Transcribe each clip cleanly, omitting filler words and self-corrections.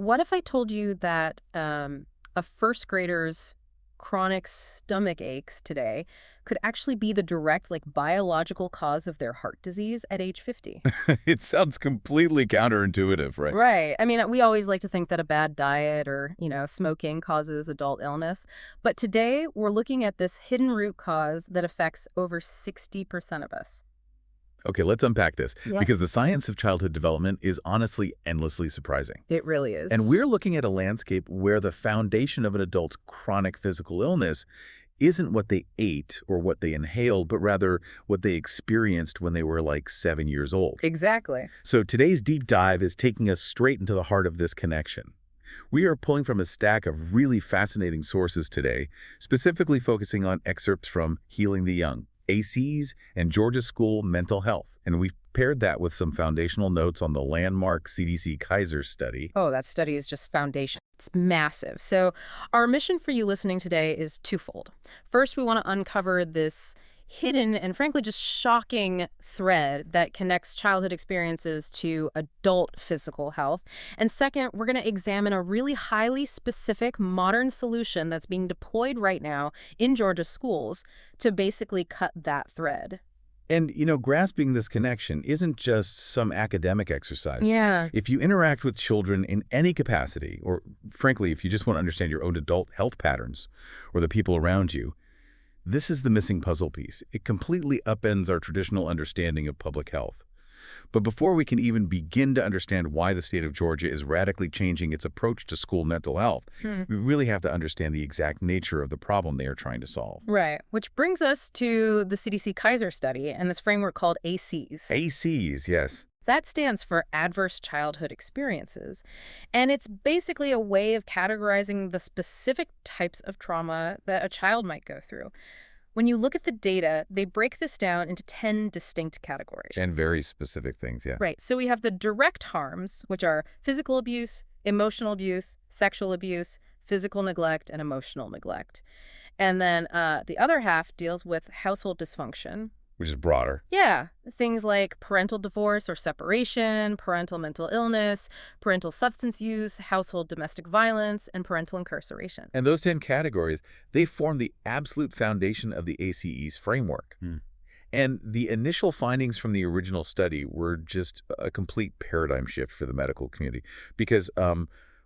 what if I told you that a first grader's chronic stomach aches today could actually be the direct, biological cause of their heart disease at age 50? It sounds completely counterintuitive, right? Right. I mean, we always like to think that a bad diet or, smoking causes adult illness. But today, we're looking at this hidden root cause that affects over 60% of us. Okay, let's unpack this, Yeah. because the science of childhood development is honestly endlessly surprising. It really And is. we're looking at a landscape where the foundation of an adult's chronic physical illness isn't what they ate or what they inhaled, but rather what they experienced when they were like 7 years old. Exactly. So today's deep dive is taking us straight into the heart of this connection. We are pulling from a stack of really fascinating sources today, specifically focusing on excerpts from Healing the Young, ACEs, and Georgia School Mental Health. And we've paired that with some foundational notes on the landmark CDC-Kaiser study. Oh, that study is just foundation. It's massive. So our mission for you listening today is twofold. First, we want to uncover this hidden and frankly just shocking thread that connects childhood experiences to adult physical health. And second, we're going to examine a really highly specific modern solution that's being deployed right now in Georgia schools to basically cut that thread. And, grasping this connection isn't just some academic exercise. Yeah. If you interact with children in any capacity, or frankly, if you just want to understand your own adult health patterns or the people around you, this is the missing puzzle piece. It completely upends our traditional understanding of public health. But before we can even begin to understand why the state of Georgia is radically changing its approach to school mental health, we really have to understand the exact nature of the problem they are trying to solve. Right. Which brings us to the CDC-Kaiser study and this framework called ACEs. ACEs, yes. That stands for Adverse Childhood Experiences. And it's basically a way of categorizing the specific types of trauma that a child might go through. When you look at the data, they break this down into 10 distinct categories. And very specific things, yeah. Right. So we have the direct harms, which are physical abuse, emotional abuse, sexual abuse, physical neglect, and emotional neglect. And then the other half deals with household dysfunction. Which is broader. Yeah, things like parental divorce or separation, parental mental illness, parental substance use, household domestic violence, and parental incarceration. And those 10 categories, they form the absolute foundation of the ACE's framework. And the initial findings from the original study were just a complete paradigm shift for the medical community, because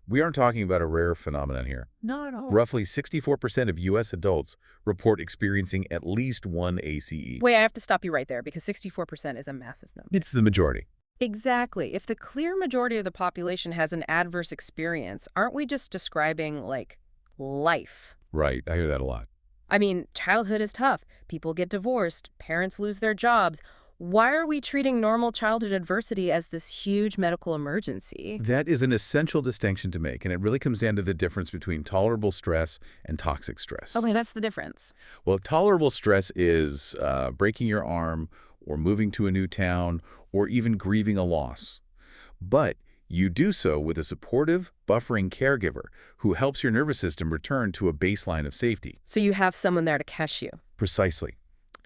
we aren't talking about a rare phenomenon here. Not at all. Roughly 64% of U.S. adults report experiencing at least one ACE. Wait, I have to stop you right there because 64% is a massive number. It's the majority. Exactly. If the clear majority of the population has an adverse experience, aren't we just describing, life? Right, I hear that a lot. I mean, childhood is tough. People get divorced. Parents lose their jobs. Why are we treating normal childhood adversity as this huge medical emergency? That is an essential distinction to make, and it really comes down to the difference between tolerable stress and toxic stress. Okay, that's the difference. Well, tolerable stress is breaking your arm or moving to a new town or even grieving a loss. But you do so with a supportive, buffering caregiver who helps your nervous system return to a baseline of safety. So you have someone there to catch you. Precisely.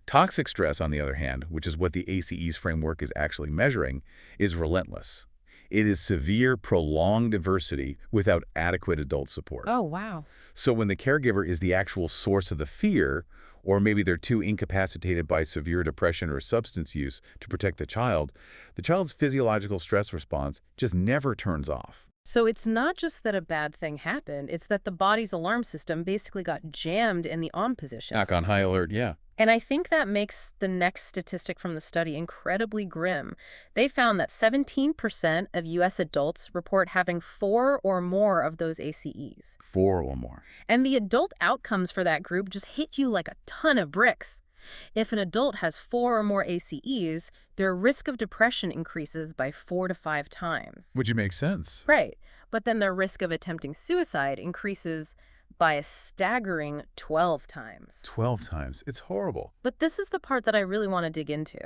Toxic stress, on the other hand, which is what the ACE's framework is actually measuring, is relentless. It is severe, prolonged adversity without adequate adult support. Oh, wow. So when the caregiver is the actual source of the fear, or maybe they're too incapacitated by severe depression or substance use to protect the child's physiological stress response just never turns off. So it's not just that a bad thing happened, it's that the body's alarm system basically got jammed in the on position. Back on high alert, yeah. And I think that makes the next statistic from the study incredibly grim. They found that 17% of U.S. adults report having 4 or more of those ACEs. 4 or more. And the adult outcomes for that group just hit you like a ton of bricks. If an adult has 4 or more ACEs, their risk of depression increases by 4 to 5 times. Which makes sense. Right. But then their risk of attempting suicide increases by a staggering 12 times. 12 times. It's horrible. But this is the part that I really want to dig into.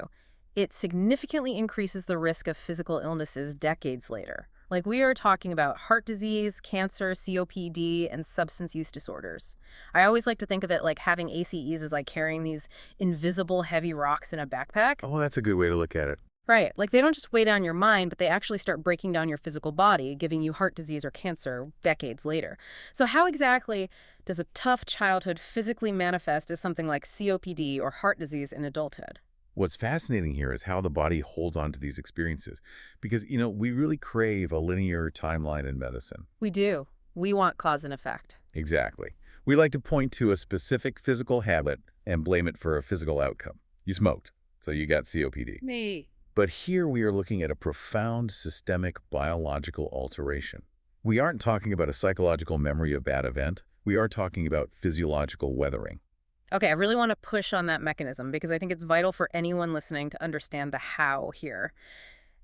It significantly increases the risk of physical illnesses decades later. Like, we are talking about heart disease, cancer, COPD, and substance use disorders. I always like to think of it like having ACEs as like carrying these invisible heavy rocks in a backpack. Oh, that's a good way to look at it. Right. Like they don't just weigh down your mind, but they actually start breaking down your physical body, giving you heart disease or cancer decades later. So, how exactly does a tough childhood physically manifest as something like COPD or heart disease in adulthood? What's fascinating here is how the body holds on to these experiences. Because, we really crave a linear timeline in medicine. We do. We want cause and effect. Exactly. We like to point to a specific physical habit and blame it for a physical outcome. You smoked, so you got COPD. Me. But here we are looking at a profound systemic biological alteration. We aren't talking about a psychological memory of bad event. We are talking about physiological weathering. Okay, I really want to push on that mechanism because I think it's vital for anyone listening to understand the how here.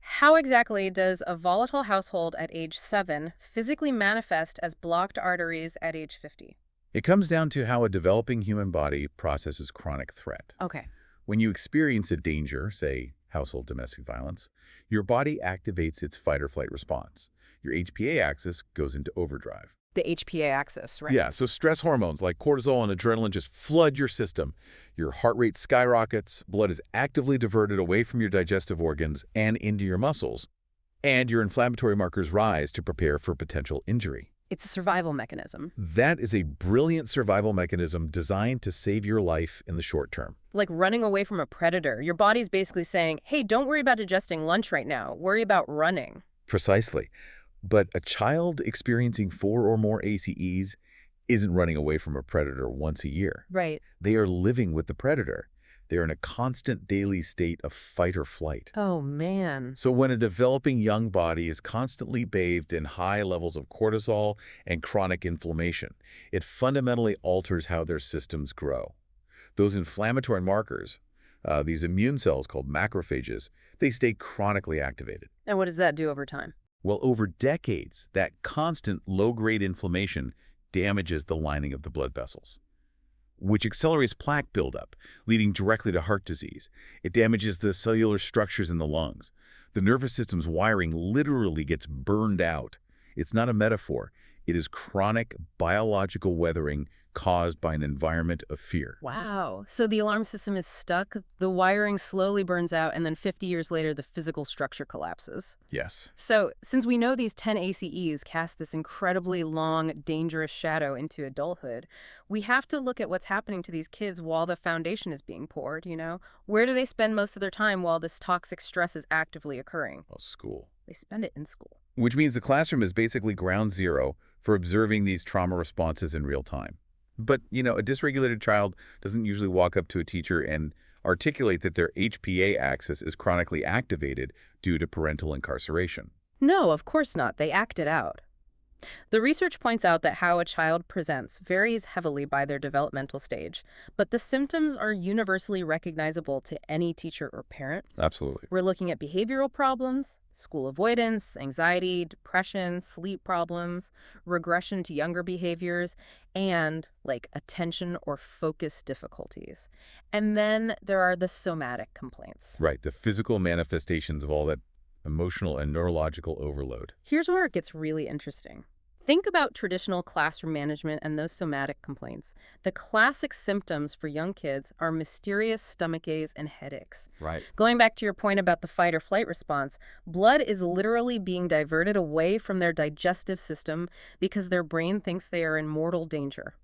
How exactly does a volatile household at age 7 physically manifest as blocked arteries at age 50? It comes down to how a developing human body processes chronic threat. Okay. When you experience a danger, say household domestic violence, your body activates its fight or flight response. Your HPA axis goes into overdrive. The HPA axis, right? Yeah, so stress hormones like cortisol and adrenaline just flood your system. Your heart rate skyrockets, blood is actively diverted away from your digestive organs and into your muscles, and your inflammatory markers rise to prepare for potential injury. It's a survival mechanism. That is a brilliant survival mechanism designed to save your life in the short term. Like running away from a predator. Your body's basically saying, hey, don't worry about digesting lunch right now. Worry about running. Precisely. But a child experiencing 4 or more ACEs isn't running away from a predator once a year. Right. They are living with the predator. They're in a constant daily state of fight or flight. Oh, man. So when a developing young body is constantly bathed in high levels of cortisol and chronic inflammation, it fundamentally alters how their systems grow. Those inflammatory markers, these immune cells called macrophages, they stay chronically activated. And what does that do over time? Well, over decades, that constant low-grade inflammation damages the lining of the blood vessels, which accelerates plaque buildup, leading directly to heart disease. It damages the cellular structures in the lungs. The nervous system's wiring literally gets burned out. It's not a metaphor. It is chronic biological weathering caused by an environment of fear. Wow. So the alarm system is stuck, the wiring slowly burns out, and then 50 years later, the physical structure collapses. Yes. So since we know these 10 ACEs cast this incredibly long, dangerous shadow into adulthood, we have to look at what's happening to these kids while the foundation is being poured, Where do they spend most of their time while this toxic stress is actively occurring? Well, school. They spend it in school. Which means the classroom is basically ground zero for observing these trauma responses in real time. But, a dysregulated child doesn't usually walk up to a teacher and articulate that their HPA axis is chronically activated due to parental incarceration. No, of course not. They act it out. The research points out that how a child presents varies heavily by their developmental stage, but the symptoms are universally recognizable to any teacher or parent. Absolutely. We're looking at behavioral problems, school avoidance, anxiety, depression, sleep problems, regression to younger behaviors, and attention or focus difficulties. And then there are the somatic complaints. Right, the physical manifestations of all that emotional and neurological overload. Here's where it gets really interesting. Think about traditional classroom management and those somatic complaints. The classic symptoms for young kids are mysterious stomach aches and headaches. Right. Going back to your point about the fight or flight response, blood is literally being diverted away from their digestive system because their brain thinks they are in mortal danger.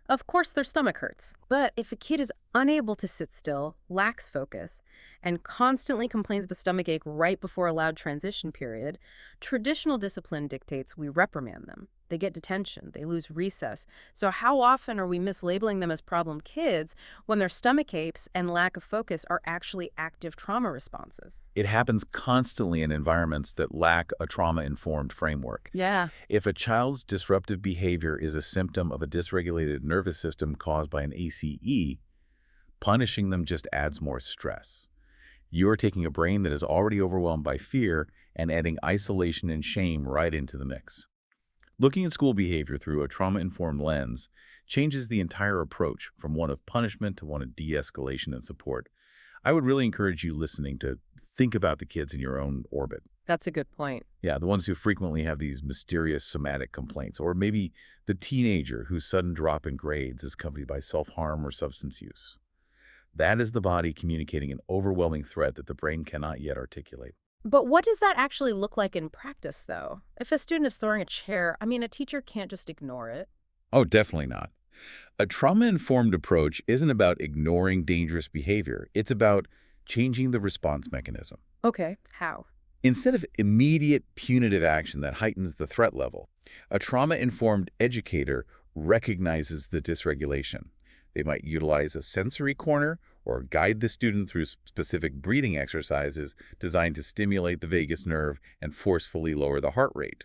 Of course, their stomach hurts. But if a kid is unable to sit still, lacks focus, and constantly complains of a stomachache right before a loud transition period, traditional discipline dictates we reprimand them. They get detention. They lose recess. So how often are we mislabeling them as problem kids when their stomach aches and lack of focus are actually active trauma responses? It happens constantly in environments that lack a trauma-informed framework. Yeah. If a child's disruptive behavior is a symptom of a dysregulated nervous system caused by an ACE, punishing them just adds more stress. You are taking a brain that is already overwhelmed by fear and adding isolation and shame right into the mix. Looking at school behavior through a trauma-informed lens changes the entire approach from one of punishment to one of de-escalation and support. I would really encourage you listening to think about the kids in your own orbit. That's a good point. Yeah, the ones who frequently have these mysterious somatic complaints, or maybe the teenager whose sudden drop in grades is accompanied by self-harm or substance use. That is the body communicating an overwhelming threat that the brain cannot yet articulate. But what does that actually look like in practice, though? If a student is throwing a chair, a teacher can't just ignore it. Oh, definitely not. A trauma-informed approach isn't about ignoring dangerous behavior. It's about changing the response mechanism. Okay, how? Instead of immediate punitive action that heightens the threat level, a trauma-informed educator recognizes the dysregulation. They might utilize a sensory corner or guide the student through specific breathing exercises designed to stimulate the vagus nerve and forcefully lower the heart rate.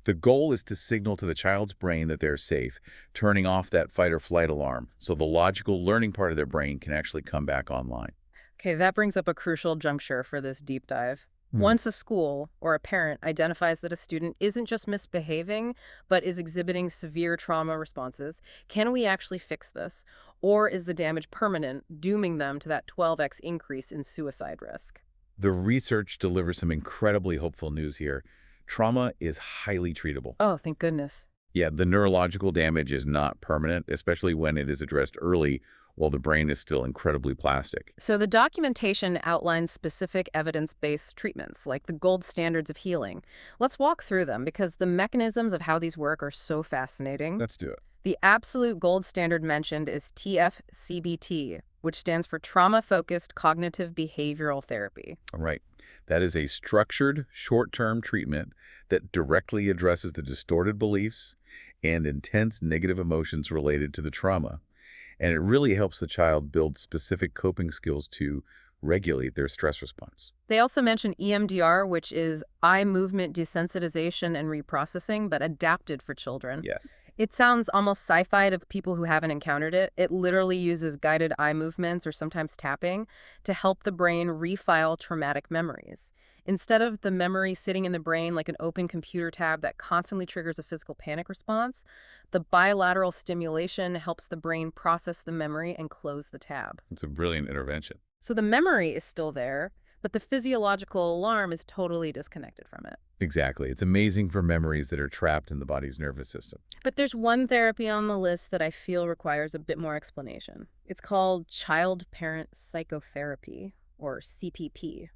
The goal is to signal to the child's brain that they're safe, turning off that fight or flight alarm so the logical learning part of their brain can actually come back online. Okay, that brings up a crucial juncture for this deep dive. Hmm. Once a school or a parent identifies that a student isn't just misbehaving, but is exhibiting severe trauma responses, can we actually fix this? Or is the damage permanent, dooming them to that 12x increase in suicide risk? The research delivers some incredibly hopeful news here. Trauma is highly treatable. Oh, thank goodness. Yeah, the neurological damage is not permanent, especially when it is addressed early while the brain is still incredibly plastic. So the documentation outlines specific evidence-based treatments, like the gold standards of healing. Let's walk through them because the mechanisms of how these work are so fascinating. Let's do it. The absolute gold standard mentioned is TFCBT, which stands for Trauma-Focused Cognitive Behavioral Therapy. All right. That is a structured, short-term treatment that directly addresses the distorted beliefs and intense negative emotions related to the trauma. And it really helps the child build specific coping skills to regulate their stress response. They also mention EMDR, which is eye movement desensitization and reprocessing, but adapted for children. Yes. It sounds almost sci-fi to people who haven't encountered it. It literally uses guided eye movements or sometimes tapping to help the brain refile traumatic memories. Instead of the memory sitting in the brain like an open computer tab that constantly triggers a physical panic response, the bilateral stimulation helps the brain process the memory and close the tab. It's a brilliant intervention. So the memory is still there, but the physiological alarm is totally disconnected from it. Exactly. It's amazing for memories that are trapped in the body's nervous system. But there's one therapy on the list that I feel requires a bit more explanation. It's called child-parent psychotherapy, or CPP.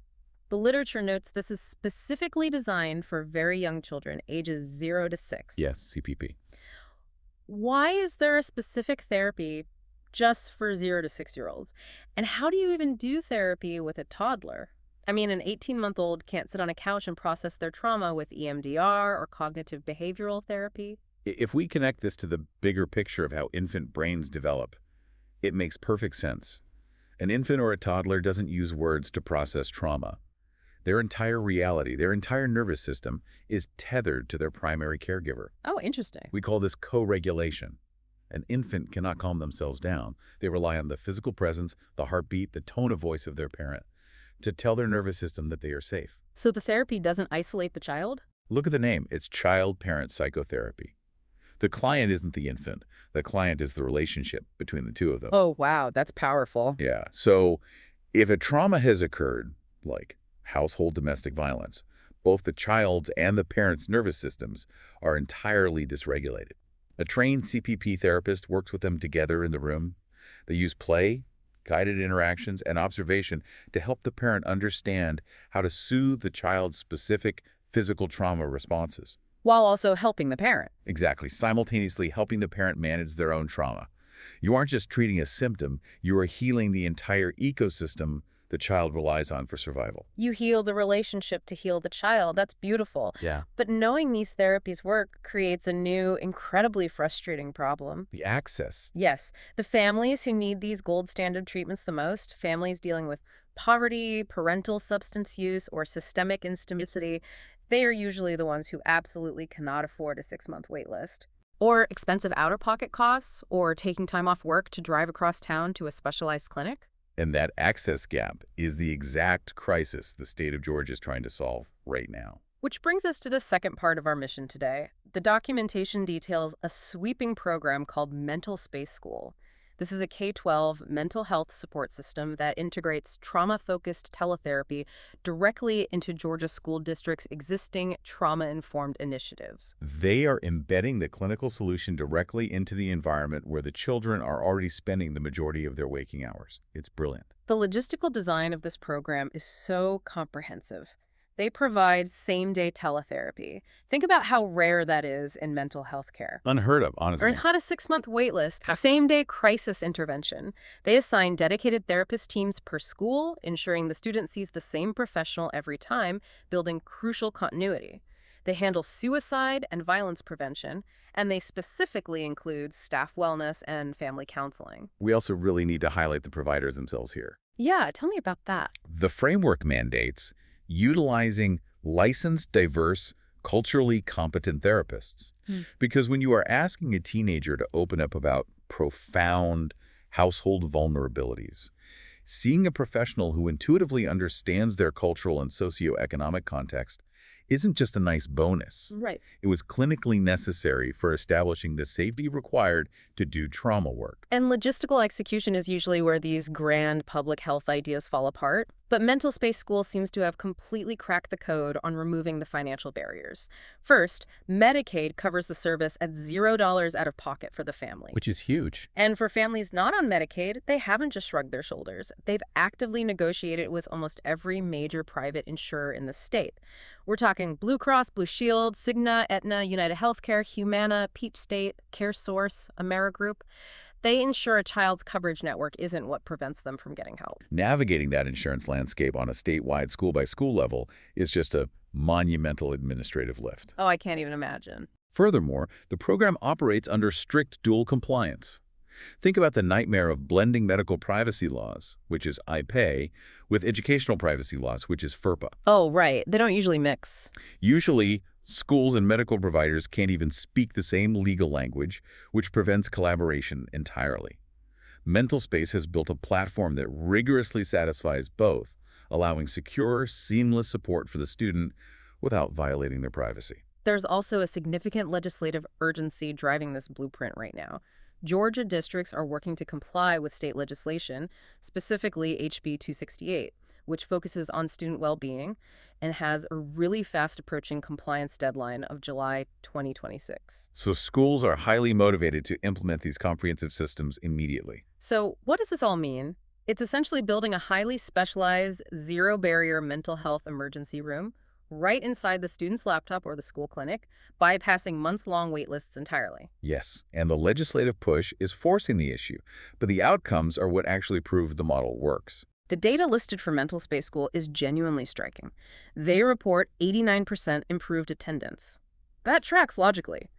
The literature notes this is specifically designed for very young children, ages 0 to 6. Yes, CPP. Why is there a specific therapy just for 0 to 6-year-olds? And how do you even do therapy with a toddler? An 18-month-old can't sit on a couch and process their trauma with EMDR or cognitive behavioral therapy. If we connect this to the bigger picture of how infant brains develop, it makes perfect sense. An infant or a toddler doesn't use words to process trauma. Their entire reality, their entire nervous system is tethered to their primary caregiver. Oh, interesting. We call this co-regulation. An infant cannot calm themselves down. They rely on the physical presence, the heartbeat, the tone of voice of their parent to tell their nervous system that they are safe. So the therapy doesn't isolate the child? Look at the name. It's child-parent psychotherapy. The client isn't the infant. The client is the relationship between the two of them. Oh, wow. That's powerful. Yeah. So if a trauma has occurred, like household domestic violence, both the child's and the parent's nervous systems are entirely dysregulated. A trained CPP therapist works with them together in the room. They use play, guided interactions, and observation to help the parent understand how to soothe the child's specific physical trauma responses. While also helping the parent. Exactly, simultaneously helping the parent manage their own trauma. You aren't just treating a symptom, you are healing the entire ecosystem the child relies on for survival. You heal the relationship to heal the child. That's beautiful. Yeah. But knowing these therapies work creates a new, incredibly frustrating problem. The access. Yes, the families who need these gold standard treatments the most, families dealing with poverty, parental substance use, or systemic instability, they are usually the ones who absolutely cannot afford a 6-month wait list. Or expensive out-of-pocket costs, or taking time off work to drive across town to a specialized clinic. And that access gap is the exact crisis the state of Georgia is trying to solve right now. Which brings us to the second part of our mission today. The documentation details a sweeping program called MentalSpace School. This is a K-12 mental health support system that integrates trauma-focused teletherapy directly into Georgia school districts' existing trauma-informed initiatives. They are embedding the clinical solution directly into the environment where the children are already spending the majority of their waking hours. It's brilliant. The logistical design of this program is so comprehensive. They provide same-day teletherapy. Think about how rare that is in mental health care. Unheard of, Or honestly. not a 6-month waitlist, same-day crisis intervention. They assign dedicated therapist teams per school, ensuring the student sees the same professional every time, building crucial continuity. They handle suicide and violence prevention, and they specifically include staff wellness and family counseling. We also really need to highlight the providers themselves here. Yeah, tell me about that. The framework mandates utilizing licensed, diverse, culturally competent therapists. Because when you are asking a teenager to open up about profound household vulnerabilities, seeing a professional who intuitively understands their cultural and socioeconomic context isn't just a nice bonus. Right. It was clinically necessary for establishing the safety required to do trauma work. And logistical execution is usually where these grand public health ideas fall apart. But MentalSpace School seems to have completely cracked the code on removing the financial barriers. First, Medicaid covers the service at $0 out of pocket for the family. Which is huge. And for families not on Medicaid, they haven't just shrugged their shoulders. They've actively negotiated with almost every major private insurer in the state. We're talking Blue Cross, Blue Shield, Cigna, Aetna, United Healthcare, Humana, Peach State, CareSource, Amerigroup. They ensure a child's coverage network isn't what prevents them from getting help. Navigating that insurance landscape on a statewide school-by-school level is just a monumental administrative lift. Oh, I can't even imagine. Furthermore, the program operates under strict dual compliance. Think about the nightmare of blending medical privacy laws, which is IPAY, with educational privacy laws, which is FERPA. Oh, right. They don't usually mix. Usually, schools and medical providers can't even speak the same legal language, which prevents collaboration entirely. MentalSpace has built a platform that rigorously satisfies both, allowing secure, seamless support for the student without violating their privacy. There's also a significant legislative urgency driving this blueprint right now. Georgia districts are working to comply with state legislation, specifically HB 268, which focuses on student well-being and has a really fast-approaching compliance deadline of July 2026. So schools are highly motivated to implement these comprehensive systems immediately. So what does this all mean? It's essentially building a highly specialized, zero-barrier mental health emergency room right inside the student's laptop or the school clinic, bypassing months-long wait lists entirely. Yes, and the legislative push is forcing the issue, but the outcomes are what actually prove the model works. The data listed for MentalSpace School is genuinely striking. They report 89% improved attendance. That tracks logically.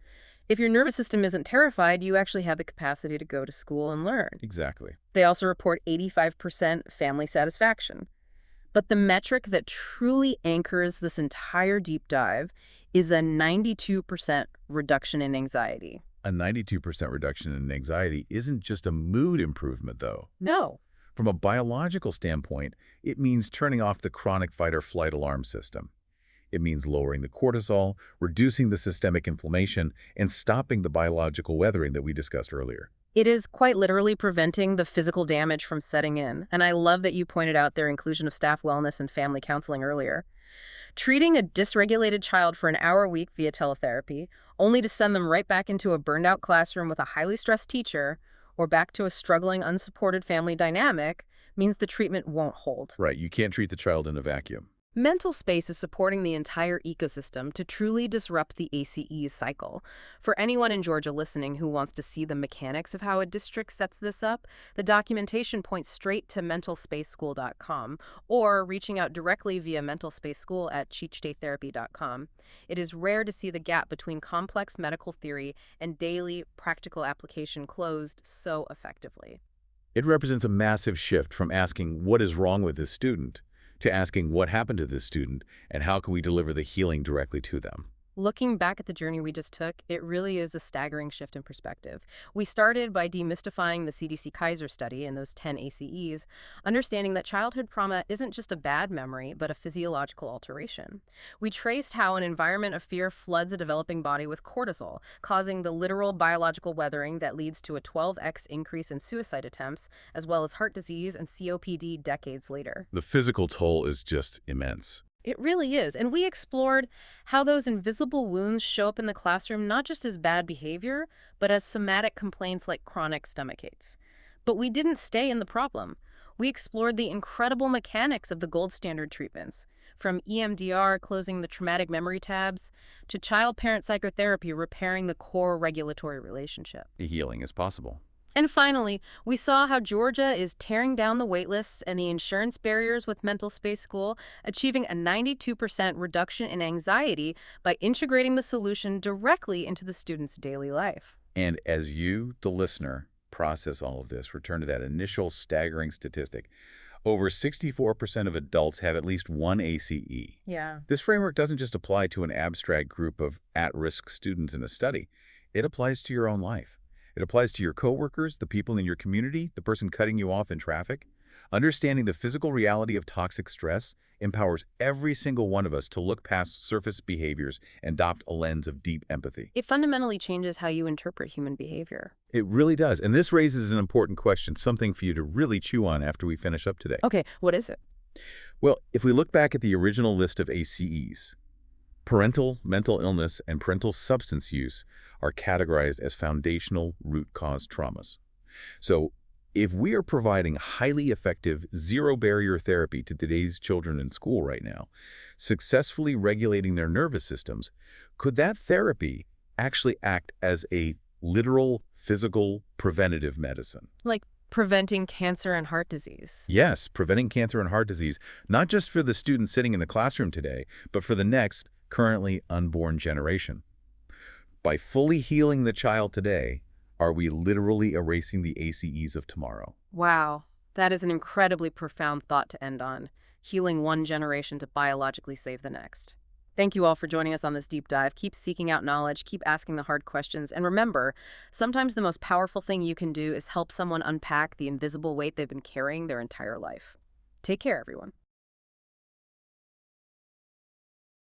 If your nervous system isn't terrified, you actually have the capacity to go to school and learn. Exactly. They also report 85% family satisfaction. But the metric that truly anchors this entire deep dive is a 92% reduction in anxiety. A 92% reduction in anxiety isn't just a mood improvement, though. No. From a biological standpoint, it means turning off the chronic fight-or-flight alarm system. It means lowering the cortisol, reducing the systemic inflammation, and stopping the biological weathering that we discussed earlier. It is quite literally preventing the physical damage from setting in. And I love that you pointed out their inclusion of staff wellness and family counseling earlier. Treating a dysregulated child for an hour a week via teletherapy, only to send them right back into a burned-out classroom with a highly stressed teacher or back to a struggling, unsupported family dynamic, means the treatment won't hold. Right, you can't treat the child in a vacuum. MentalSpace is supporting the entire ecosystem to truly disrupt the ACE's cycle. For anyone in Georgia listening who wants to see the mechanics of how a district sets this up, the documentation points straight to mentalspaceschool.com or reaching out directly via mentalspaceschool@cheechdaytherapy.com. It is rare to see the gap between complex medical theory and daily practical application closed so effectively. It represents a massive shift from asking what is wrong with this student to asking what happened to this student and how can we deliver the healing directly to them. Looking back at the journey we just took, it really is a staggering shift in perspective. We started by demystifying the CDC-Kaiser study and those 10 ACEs, understanding that childhood trauma isn't just a bad memory, but a physiological alteration. We traced how an environment of fear floods a developing body with cortisol, causing the literal biological weathering that leads to a 12x increase in suicide attempts, as well as heart disease and COPD decades later. The physical toll is just immense. It really is. And we explored how those invisible wounds show up in the classroom not just as bad behavior, but as somatic complaints like chronic stomach aches. But we didn't stay in the problem. We explored the incredible mechanics of the gold standard treatments, from EMDR closing the traumatic memory tabs to child-parent psychotherapy repairing the core regulatory relationship. Healing is possible. And finally, we saw how Georgia is tearing down the waitlists and the insurance barriers with MentalSpace School, achieving a 92% reduction in anxiety by integrating the solution directly into the student's daily life. And as you, the listener, process all of this, return to that initial staggering statistic. Over 64% of adults have at least one ACE. Yeah. This framework doesn't just apply to an abstract group of at-risk students in a study. It applies to your own life. It applies to your coworkers, the people in your community, the person cutting you off in traffic. Understanding the physical reality of toxic stress empowers every single one of us to look past surface behaviors and adopt a lens of deep empathy. It fundamentally changes how you interpret human behavior. It really does. And this raises an important question, something for you to really chew on after we finish up today. Okay, what is it? Well, if we look back at the original list of ACEs, parental mental illness and parental substance use are categorized as foundational root cause traumas. So, if we are providing highly effective zero-barrier therapy to today's children in school right now, successfully regulating their nervous systems, could that therapy actually act as a literal, physical, preventative medicine? Like preventing cancer and heart disease. Yes, preventing cancer and heart disease, not just for the student sitting in the classroom today, but for the next, currently unborn generation. By fully healing the child today, are we literally erasing the ACEs of tomorrow? Wow, that is an incredibly profound thought to end on, healing one generation to biologically save the next. Thank you all for joining us on this deep dive. Keep seeking out knowledge, keep asking the hard questions, and remember, sometimes the most powerful thing you can do is help someone unpack the invisible weight they've been carrying their entire life. Take care, everyone.